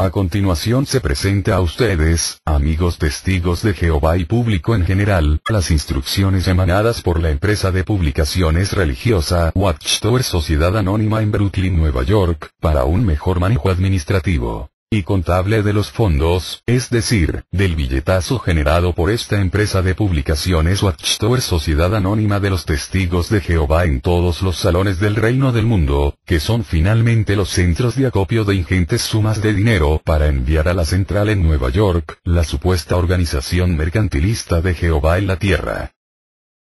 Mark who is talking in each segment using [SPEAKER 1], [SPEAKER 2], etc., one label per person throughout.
[SPEAKER 1] A continuación se presenta a ustedes, amigos testigos de Jehová y público en general, las instrucciones emanadas por la empresa de publicaciones religiosa Watchtower Sociedad Anónima en Brooklyn, Nueva York, para un mejor manejo administrativo y contable de los fondos, es decir, del billetazo generado por esta empresa de publicaciones Watchtower Sociedad Anónima de los Testigos de Jehová en todos los salones del reino del mundo, que son finalmente los centros de acopio de ingentes sumas de dinero para enviar a la central en Nueva York, la supuesta organización mercantilista de Jehová en la tierra.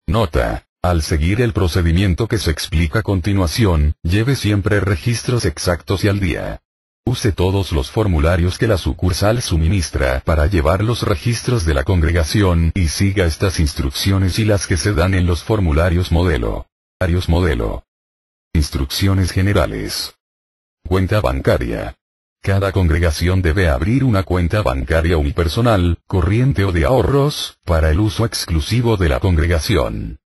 [SPEAKER 1] Nota. Al seguir el procedimiento que se explica a continuación, lleve siempre registros exactos y al día. Use todos los formularios que la sucursal suministra para llevar los registros de la congregación y siga estas instrucciones y las que se dan en los formularios modelo. Instrucciones generales. Cuenta bancaria. Cada congregación debe abrir una cuenta bancaria unipersonal, corriente o de ahorros, para el uso exclusivo de la congregación.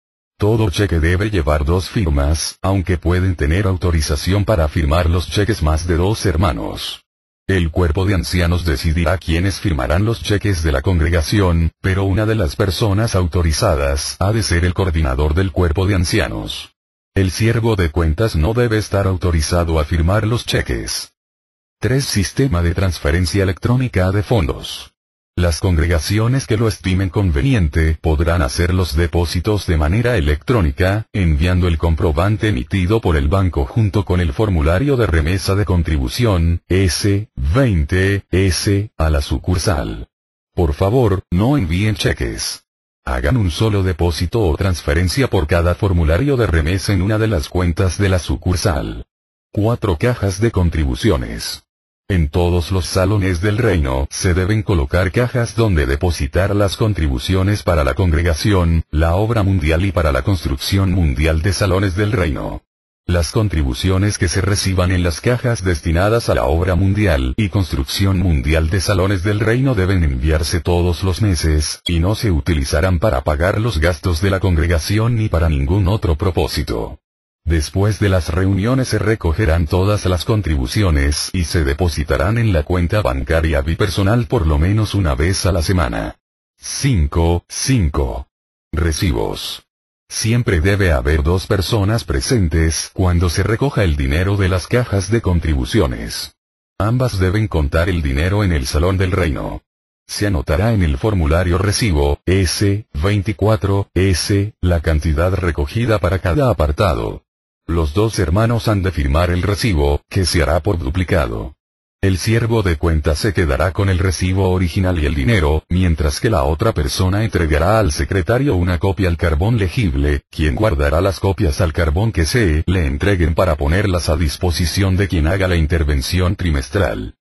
[SPEAKER 1] Todo cheque debe llevar 2 firmas, aunque pueden tener autorización para firmar los cheques más de 2 hermanos. El cuerpo de ancianos decidirá quiénes firmarán los cheques de la congregación, pero una de las personas autorizadas ha de ser el coordinador del cuerpo de ancianos. El siervo de cuentas no debe estar autorizado a firmar los cheques. 3. Sistema de transferencia electrónica de fondos. Las congregaciones que lo estimen conveniente podrán hacer los depósitos de manera electrónica, enviando el comprobante emitido por el banco junto con el formulario de remesa de contribución, S-20-S, a la sucursal. Por favor, no envíen cheques. Hagan un solo depósito o transferencia por cada formulario de remesa en una de las cuentas de la sucursal. 4. Cajas de contribuciones. En todos los salones del reino se deben colocar cajas donde depositar las contribuciones para la congregación, la obra mundial y para la construcción mundial de salones del reino. Las contribuciones que se reciban en las cajas destinadas a la obra mundial y construcción mundial de salones del reino deben enviarse todos los meses, y no se utilizarán para pagar los gastos de la congregación ni para ningún otro propósito. Después de las reuniones se recogerán todas las contribuciones y se depositarán en la cuenta bancaria bipersonal por lo menos una vez a la semana. 5. Recibos. Siempre debe haber 2 personas presentes cuando se recoja el dinero de las cajas de contribuciones. Ambas deben contar el dinero en el salón del reino. Se anotará en el formulario recibo, S-24-S, la cantidad recogida para cada apartado. Los 2 hermanos han de firmar el recibo, que se hará por duplicado. El siervo de cuentas se quedará con el recibo original y el dinero, mientras que la otra persona entregará al secretario una copia al carbón legible, quien guardará las copias al carbón que se le entreguen para ponerlas a disposición de quien haga la intervención trimestral.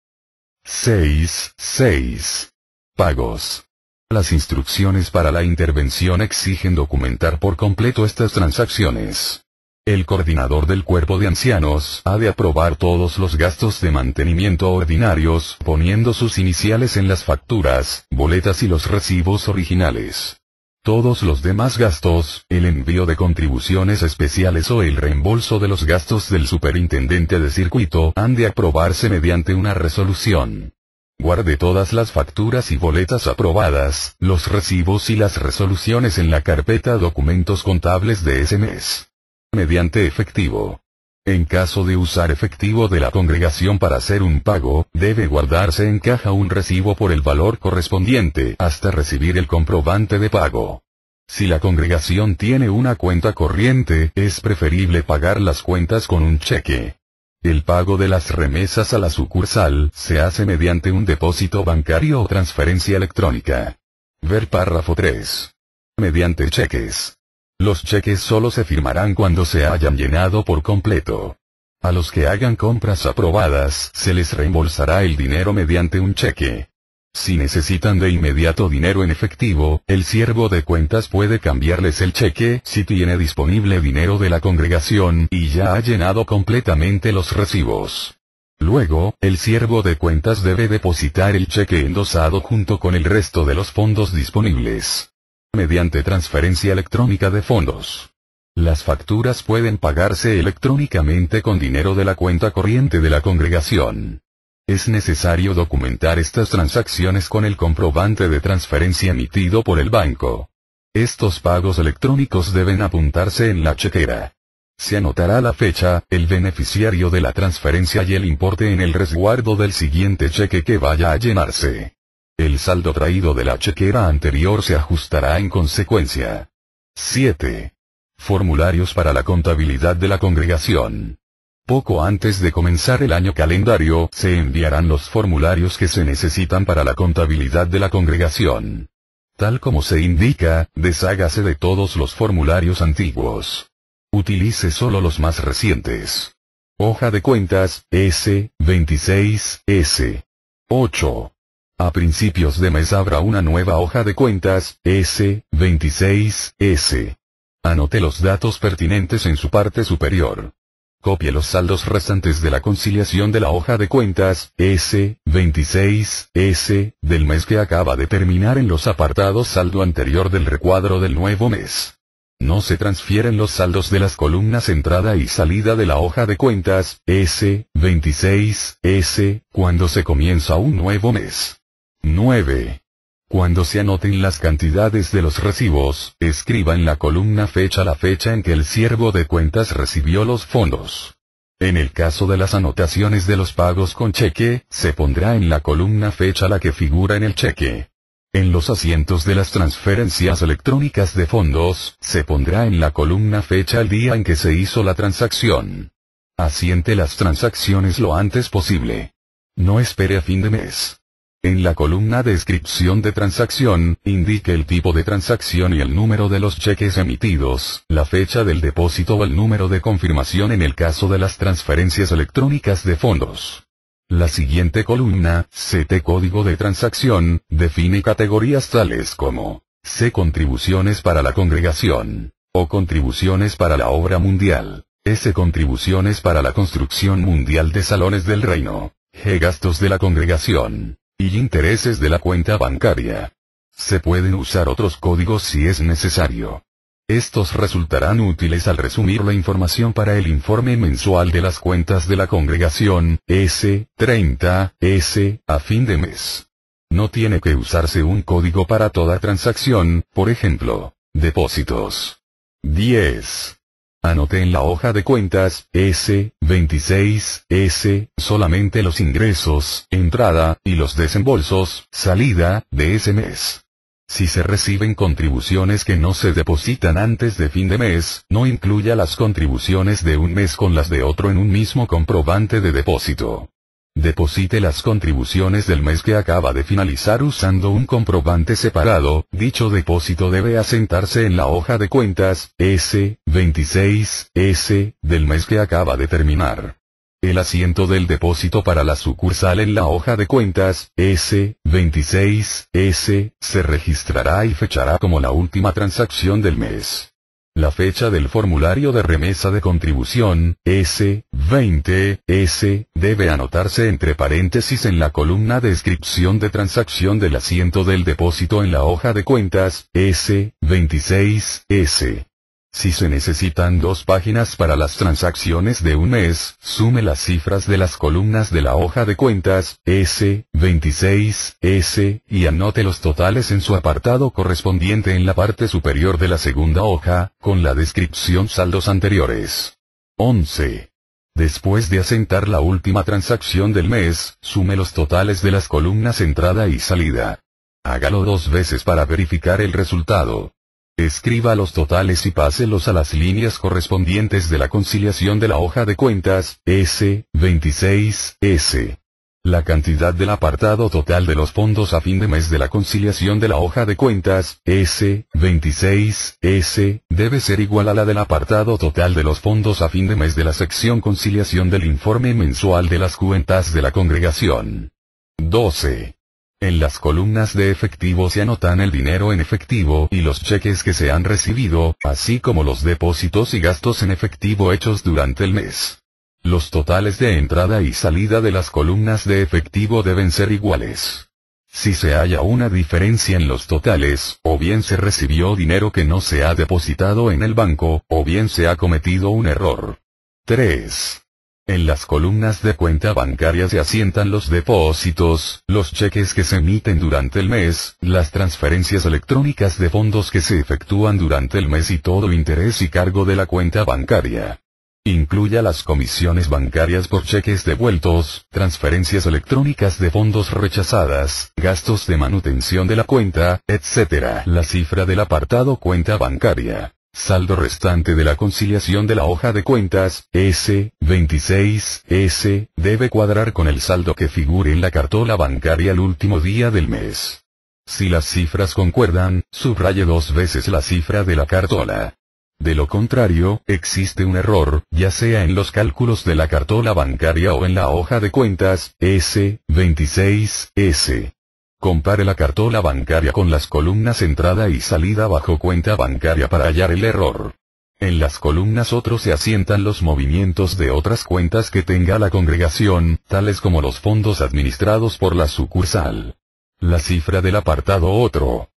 [SPEAKER 1] 6. Pagos. Las instrucciones para la intervención exigen documentar por completo estas transacciones. El coordinador del cuerpo de ancianos ha de aprobar todos los gastos de mantenimiento ordinarios, poniendo sus iniciales en las facturas, boletas y los recibos originales. Todos los demás gastos, el envío de contribuciones especiales o el reembolso de los gastos del superintendente de circuito han de aprobarse mediante una resolución. Guarde todas las facturas y boletas aprobadas, los recibos y las resoluciones en la carpeta Documentos contables de ese mes. Mediante efectivo. En caso de usar efectivo de la congregación para hacer un pago, debe guardarse en caja un recibo por el valor correspondiente hasta recibir el comprobante de pago. Si la congregación tiene una cuenta corriente, es preferible pagar las cuentas con un cheque. El pago de las remesas a la sucursal se hace mediante un depósito bancario o transferencia electrónica. Ver párrafo 3. Mediante cheques. Los cheques solo se firmarán cuando se hayan llenado por completo. A los que hagan compras aprobadas, se les reembolsará el dinero mediante un cheque. Si necesitan de inmediato dinero en efectivo, el siervo de cuentas puede cambiarles el cheque si tiene disponible dinero de la congregación y ya ha llenado completamente los recibos. Luego, el siervo de cuentas debe depositar el cheque endosado junto con el resto de los fondos disponibles. Mediante transferencia electrónica de fondos. Las facturas pueden pagarse electrónicamente con dinero de la cuenta corriente de la congregación. Es necesario documentar estas transacciones con el comprobante de transferencia emitido por el banco. Estos pagos electrónicos deben apuntarse en la chequera. Se anotará la fecha, el beneficiario de la transferencia y el importe en el resguardo del siguiente cheque que vaya a llenarse. El saldo traído de la chequera anterior se ajustará en consecuencia. 7. Formularios para la contabilidad de la congregación. Poco antes de comenzar el año calendario, se enviarán los formularios que se necesitan para la contabilidad de la congregación. Tal como se indica, deshágase de todos los formularios antiguos. Utilice solo los más recientes. Hoja de cuentas, S26, S. 8. A principios de mes habrá una nueva hoja de cuentas, S26, S. Anote los datos pertinentes en su parte superior. Copie los saldos restantes de la conciliación de la hoja de cuentas, S26, S, del mes que acaba de terminar en los apartados saldo anterior del recuadro del nuevo mes. No se transfieren los saldos de las columnas entrada y salida de la hoja de cuentas, S26, S, cuando se comienza un nuevo mes. 9. Cuando se anoten las cantidades de los recibos, escriba en la columna fecha la fecha en que el siervo de cuentas recibió los fondos. En el caso de las anotaciones de los pagos con cheque, se pondrá en la columna fecha la que figura en el cheque. En los asientos de las transferencias electrónicas de fondos, se pondrá en la columna fecha el día en que se hizo la transacción. Asiente las transacciones lo antes posible. No espere a fin de mes. En la columna descripción de transacción, indique el tipo de transacción y el número de los cheques emitidos, la fecha del depósito o el número de confirmación en el caso de las transferencias electrónicas de fondos. La siguiente columna, CT código de transacción, define categorías tales como C contribuciones para la congregación, O contribuciones para la obra mundial, S contribuciones para la construcción mundial de salones del reino, G gastos de la congregación, y intereses de la cuenta bancaria. Se pueden usar otros códigos si es necesario. Estos resultarán útiles al resumir la información para el informe mensual de las cuentas de la congregación, S30, S, a fin de mes. No tiene que usarse un código para toda transacción, por ejemplo, depósitos. 10. Anote en la hoja de cuentas, S26, S, solamente los ingresos, entrada, y los desembolsos, salida, de ese mes. Si se reciben contribuciones que no se depositan antes de fin de mes, no incluya las contribuciones de un mes con las de otro en un mismo comprobante de depósito. Deposite las contribuciones del mes que acaba de finalizar usando un comprobante separado. Dicho depósito debe asentarse en la hoja de cuentas, S26, S, del mes que acaba de terminar. El asiento del depósito para la sucursal en la hoja de cuentas, S26, S, se registrará y fechará como la última transacción del mes. La fecha del formulario de remesa de contribución, S20, S, debe anotarse entre paréntesis en la columna descripción de transacción del asiento del depósito en la hoja de cuentas, S26, S. Si se necesitan 2 páginas para las transacciones de un mes, sume las cifras de las columnas de la hoja de cuentas, S26, S, y anote los totales en su apartado correspondiente en la parte superior de la segunda hoja, con la descripción saldos anteriores. 11. Después de asentar la última transacción del mes, sume los totales de las columnas entrada y salida. Hágalo 2 veces para verificar el resultado. Escriba los totales y páselos a las líneas correspondientes de la conciliación de la hoja de cuentas, S26, S. La cantidad del apartado total de los fondos a fin de mes de la conciliación de la hoja de cuentas, S26, S, debe ser igual a la del apartado total de los fondos a fin de mes de la sección conciliación del informe mensual de las cuentas de la congregación. 12. En las columnas de efectivo se anotan el dinero en efectivo y los cheques que se han recibido, así como los depósitos y gastos en efectivo hechos durante el mes. Los totales de entrada y salida de las columnas de efectivo deben ser iguales. Si se halla una diferencia en los totales, o bien se recibió dinero que no se ha depositado en el banco, o bien se ha cometido un error. 3. En las columnas de cuenta bancaria se asientan los depósitos, los cheques que se emiten durante el mes, las transferencias electrónicas de fondos que se efectúan durante el mes y todo interés y cargo de la cuenta bancaria. Incluya las comisiones bancarias por cheques devueltos, transferencias electrónicas de fondos rechazadas, gastos de manutención de la cuenta, etc. La cifra del apartado cuenta bancaria. Saldo restante de la conciliación de la hoja de cuentas, S26, debe cuadrar con el saldo que figure en la cartola bancaria el último día del mes. Si las cifras concuerdan, subraye 2 veces la cifra de la cartola. De lo contrario, existe un error, ya sea en los cálculos de la cartola bancaria o en la hoja de cuentas, S26. Compare la cartola bancaria con las columnas entrada y salida bajo cuenta bancaria para hallar el error. En las columnas otros se asientan los movimientos de otras cuentas que tenga la congregación, tales como los fondos administrados por la sucursal. La cifra del apartado otro.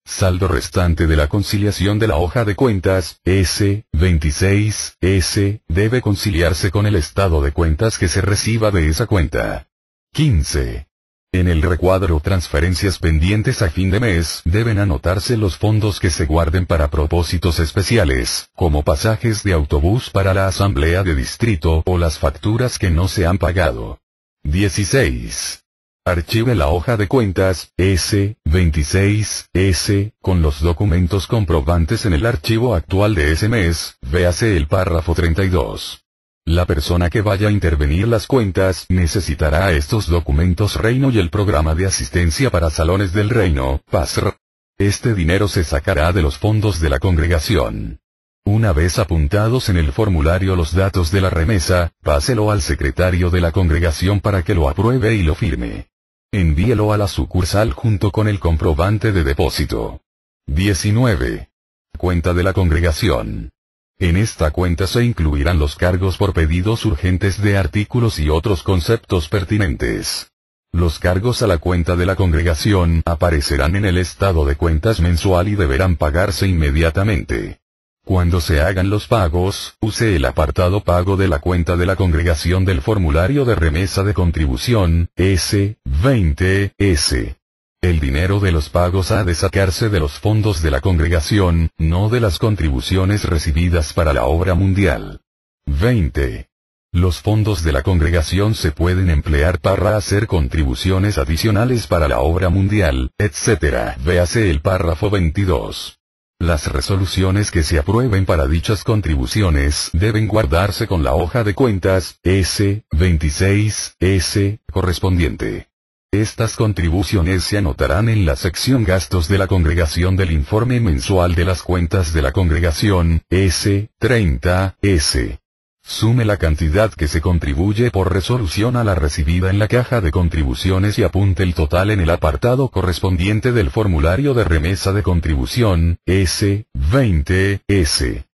[SPEAKER 1] Saldo restante de la conciliación de la hoja de cuentas, S26, debe conciliarse con el estado de cuentas que se reciba de esa cuenta. 15. En el recuadro transferencias pendientes a fin de mes deben anotarse los fondos que se guarden para propósitos especiales, como pasajes de autobús para la asamblea de distrito o las facturas que no se han pagado. 16. Archive la hoja de cuentas, S26, con los documentos comprobantes en el archivo actual de ese mes, véase el párrafo 32. La persona que vaya a intervenir las cuentas necesitará estos documentos Reino y el programa de asistencia para salones del Reino, PASR. Este dinero se sacará de los fondos de la congregación. Una vez apuntados en el formulario los datos de la remesa, páselo al secretario de la congregación para que lo apruebe y lo firme. Envíelo a la sucursal junto con el comprobante de depósito. 19. Cuenta de la congregación. En esta cuenta se incluirán los cargos por pedidos urgentes de artículos y otros conceptos pertinentes. Los cargos a la cuenta de la congregación aparecerán en el estado de cuentas mensual y deberán pagarse inmediatamente. Cuando se hagan los pagos, use el apartado pago de la cuenta de la congregación del formulario de remesa de contribución, S20S. El dinero de los pagos ha de sacarse de los fondos de la congregación, no de las contribuciones recibidas para la obra mundial. 20. Los fondos de la congregación se pueden emplear para hacer contribuciones adicionales para la obra mundial, etc. Véase el párrafo 22. Las resoluciones que se aprueben para dichas contribuciones deben guardarse con la hoja de cuentas, S26, correspondiente. Estas contribuciones se anotarán en la sección gastos de la congregación del informe mensual de las cuentas de la congregación, S30S. Sume la cantidad que se contribuye por resolución a la recibida en la caja de contribuciones y apunte el total en el apartado correspondiente del formulario de remesa de contribución, S20S.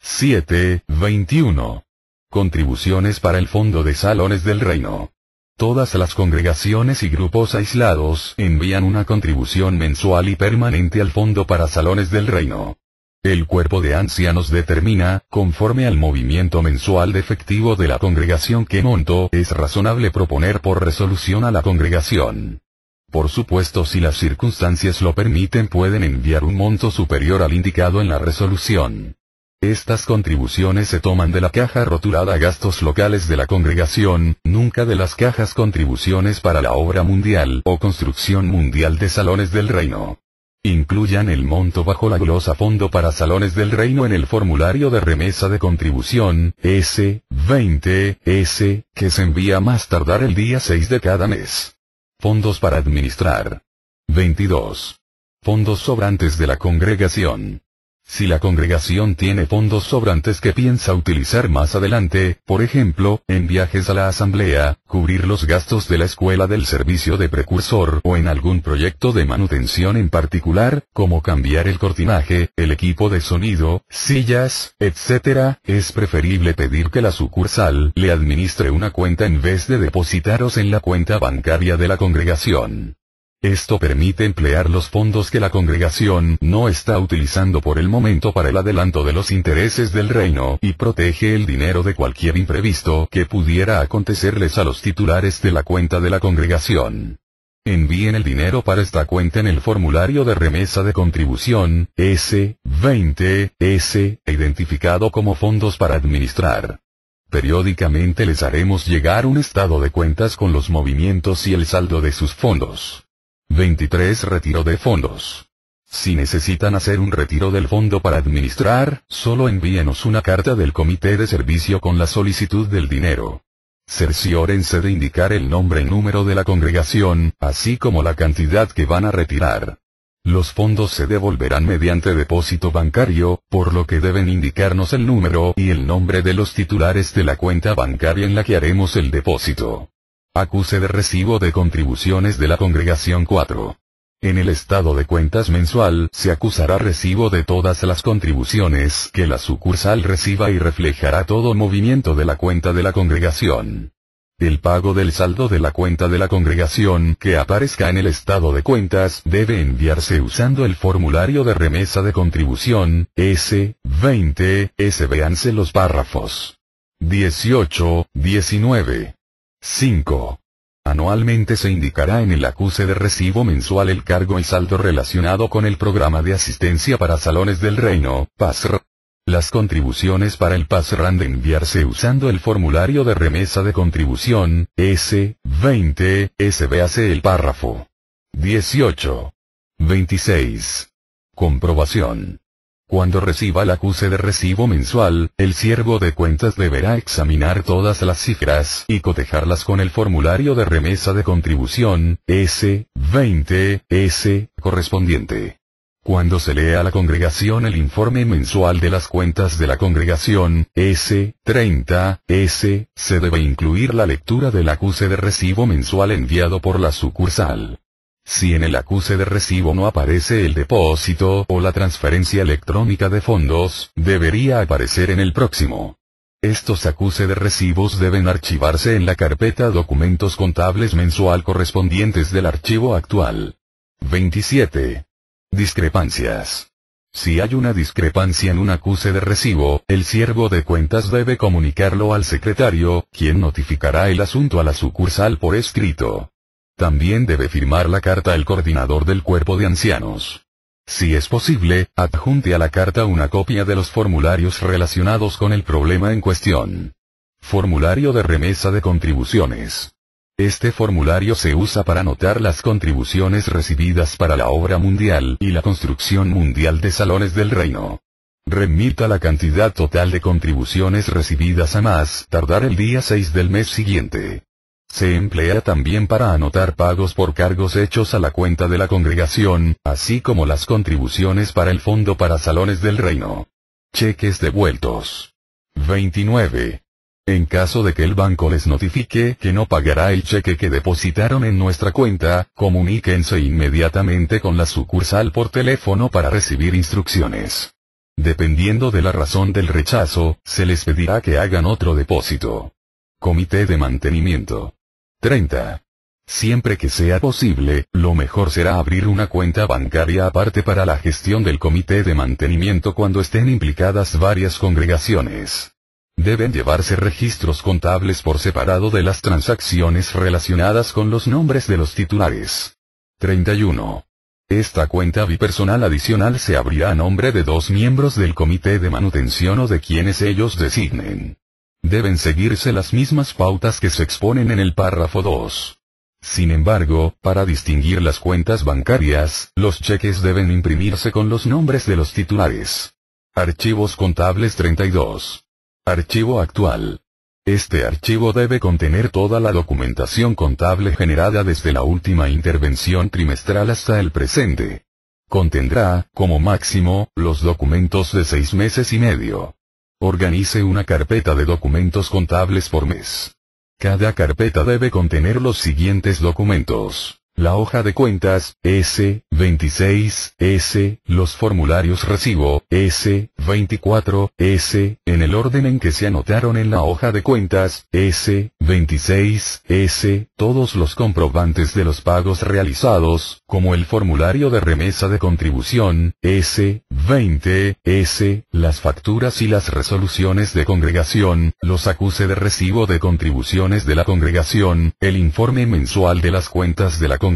[SPEAKER 1] 7.21. Contribuciones para el Fondo de Salones del Reino. Todas las congregaciones y grupos aislados envían una contribución mensual y permanente al Fondo para Salones del Reino. El cuerpo de ancianos determina, conforme al movimiento mensual de efectivo de la congregación, qué monto es razonable proponer por resolución a la congregación. Por supuesto, si las circunstancias lo permiten, pueden enviar un monto superior al indicado en la resolución. Estas contribuciones se toman de la caja rotulada Gastos Locales de la congregación, nunca de las cajas Contribuciones para la Obra Mundial o Construcción Mundial de Salones del Reino. Incluyan el monto bajo la glosa Fondo para Salones del Reino en el formulario de remesa de contribución, S20S, que se envía más tardar el día 6 de cada mes. Fondos para administrar. 22. Fondos sobrantes de la congregación. Si la congregación tiene fondos sobrantes que piensa utilizar más adelante, por ejemplo, en viajes a la asamblea, cubrir los gastos de la escuela del servicio de precursor o en algún proyecto de manutención en particular, como cambiar el cortinaje, el equipo de sonido, sillas, etc., es preferible pedir que la sucursal le administre una cuenta en vez de depositaros en la cuenta bancaria de la congregación. Esto permite emplear los fondos que la congregación no está utilizando por el momento para el adelanto de los intereses del reino y protege el dinero de cualquier imprevisto que pudiera acontecerles a los titulares de la cuenta de la congregación. Envíen el dinero para esta cuenta en el formulario de remesa de contribución, S20S, identificado como fondos para administrar. Periódicamente les haremos llegar un estado de cuentas con los movimientos y el saldo de sus fondos. 23. Retiro de fondos. Si necesitan hacer un retiro del fondo para administrar, solo envíenos una carta del comité de servicio con la solicitud del dinero. Cerciórense de indicar el nombre y número de la congregación, así como la cantidad que van a retirar. Los fondos se devolverán mediante depósito bancario, por lo que deben indicarnos el número y el nombre de los titulares de la cuenta bancaria en la que haremos el depósito. Acuse de recibo de contribuciones de la congregación 4. En el estado de cuentas mensual se acusará recibo de todas las contribuciones que la sucursal reciba y reflejará todo movimiento de la cuenta de la congregación. El pago del saldo de la cuenta de la congregación que aparezca en el estado de cuentas debe enviarse usando el formulario de remesa de contribución, S20S. Véanse los párrafos 18, 19. 5. Anualmente se indicará en el acuse de recibo mensual el cargo y saldo relacionado con el programa de asistencia para salones del reino, PASR. Las contribuciones para el PASR han de enviarse usando el formulario de remesa de contribución, S20S. Véase el párrafo 18. 26. Comprobación. Cuando reciba el acuse de recibo mensual, el siervo de cuentas deberá examinar todas las cifras y cotejarlas con el formulario de remesa de contribución, S20S, correspondiente. Cuando se lea a la congregación el informe mensual de las cuentas de la congregación, S30S, se debe incluir la lectura del acuse de recibo mensual enviado por la sucursal. Si en el acuse de recibo no aparece el depósito o la transferencia electrónica de fondos, debería aparecer en el próximo. Estos acuses de recibos deben archivarse en la carpeta Documentos Contables mensual correspondientes del archivo actual. 27. Discrepancias. Si hay una discrepancia en un acuse de recibo, el siervo de cuentas debe comunicarlo al secretario, quien notificará el asunto a la sucursal por escrito. También debe firmar la carta el coordinador del cuerpo de ancianos. Si es posible, adjunte a la carta una copia de los formularios relacionados con el problema en cuestión. Formulario de remesa de contribuciones. Este formulario se usa para anotar las contribuciones recibidas para la obra mundial y la construcción mundial de salones del reino. Remita la cantidad total de contribuciones recibidas a más tardar el día 6 del mes siguiente. Se emplea también para anotar pagos por cargos hechos a la cuenta de la congregación, así como las contribuciones para el fondo para salones del reino. Cheques devueltos. 29. En caso de que el banco les notifique que no pagará el cheque que depositaron en nuestra cuenta, comuníquense inmediatamente con la sucursal por teléfono para recibir instrucciones. Dependiendo de la razón del rechazo, se les pedirá que hagan otro depósito. Comité de mantenimiento. 30. Siempre que sea posible, lo mejor será abrir una cuenta bancaria aparte para la gestión del comité de mantenimiento cuando estén implicadas varias congregaciones. Deben llevarse registros contables por separado de las transacciones relacionadas con los nombres de los titulares. 31. Esta cuenta bipersonal adicional se abrirá a nombre de 2 miembros del comité de manutención o de quienes ellos designen. Deben seguirse las mismas pautas que se exponen en el párrafo 2. Sin embargo, para distinguir las cuentas bancarias, los cheques deben imprimirse con los nombres de los titulares. Archivos contables 32. Archivo actual. Este archivo debe contener toda la documentación contable generada desde la última intervención trimestral hasta el presente. Contendrá, como máximo, los documentos de 6 meses y medio. Organice una carpeta de documentos contables por mes. Cada carpeta debe contener los siguientes documentos: La hoja de cuentas, S26, S, los formularios recibo, S24, S, en el orden en que se anotaron en la hoja de cuentas, S26, S, todos los comprobantes de los pagos realizados, como el formulario de remesa de contribución, S20, S, las facturas y las resoluciones de congregación, los acuse de recibo de contribuciones de la congregación, el informe mensual de las cuentas de la congregación,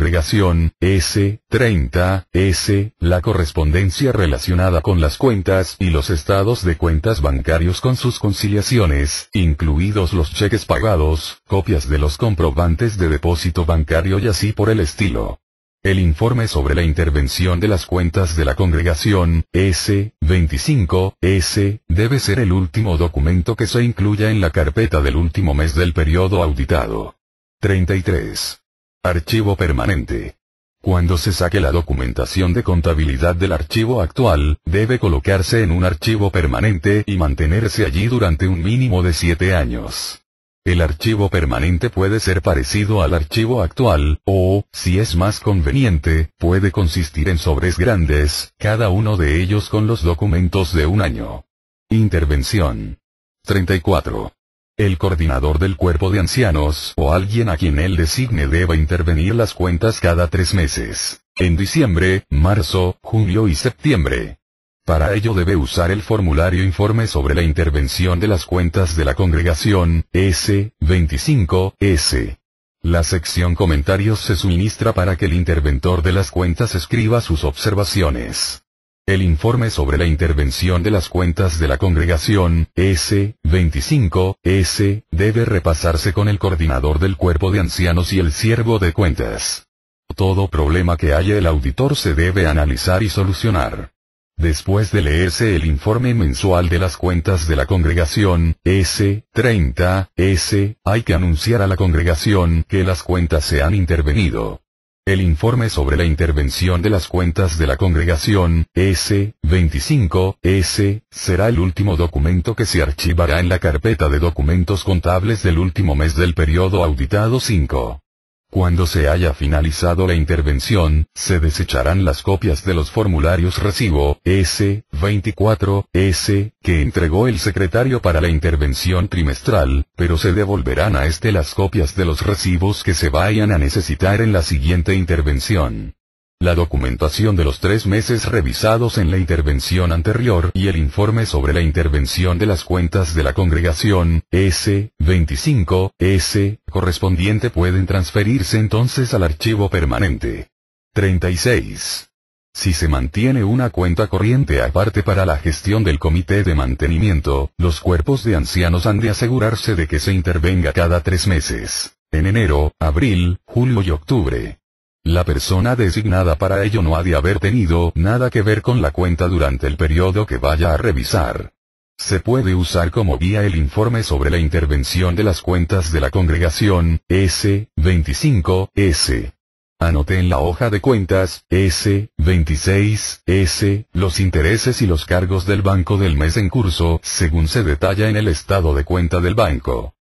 [SPEAKER 1] S30, S, la correspondencia relacionada con las cuentas y los estados de cuentas bancarios con sus conciliaciones, incluidos los cheques pagados, copias de los comprobantes de depósito bancario y así por el estilo. El informe sobre la intervención de las cuentas de la congregación, S25, S, debe ser el último documento que se incluya en la carpeta del último mes del periodo auditado. 33. Archivo permanente. Cuando se saque la documentación de contabilidad del archivo actual, debe colocarse en un archivo permanente y mantenerse allí durante un mínimo de 7 años. El archivo permanente puede ser parecido al archivo actual, o, si es más conveniente, puede consistir en sobres grandes, cada uno de ellos con los documentos de un año. Intervención. 34. El coordinador del cuerpo de ancianos o alguien a quien él designe debe intervenir las cuentas cada 3 meses, en diciembre, marzo, junio y septiembre. Para ello debe usar el formulario informe sobre la intervención de las cuentas de la congregación, S25, S. La sección comentarios se suministra para que el interventor de las cuentas escriba sus observaciones. El informe sobre la intervención de las cuentas de la congregación, S25, S, debe repasarse con el coordinador del cuerpo de ancianos y el siervo de cuentas. Todo problema que haya el auditor se debe analizar y solucionar. Después de leerse el informe mensual de las cuentas de la congregación, S30, S, hay que anunciar a la congregación que las cuentas se han intervenido. El informe sobre la intervención de las cuentas de la congregación, S25, S, será el último documento que se archivará en la carpeta de documentos contables del último mes del periodo auditado 5. Cuando se haya finalizado la intervención, se desecharán las copias de los formularios recibo, S24, S, que entregó el secretario para la intervención trimestral, pero se devolverán a este las copias de los recibos que se vayan a necesitar en la siguiente intervención. La documentación de los 3 meses revisados en la intervención anterior y el informe sobre la intervención de las cuentas de la congregación, S25, S, correspondiente pueden transferirse entonces al archivo permanente. 36. Si se mantiene una cuenta corriente aparte para la gestión del comité de mantenimiento, los cuerpos de ancianos han de asegurarse de que se intervenga cada 3 meses, en enero, abril, julio y octubre. La persona designada para ello no ha de haber tenido nada que ver con la cuenta durante el periodo que vaya a revisar. Se puede usar como guía el informe sobre la intervención de las cuentas de la congregación, S25, S. Anote en la hoja de cuentas, S26, S, los intereses y los cargos del banco del mes en curso, según se detalla en el estado de cuenta del banco.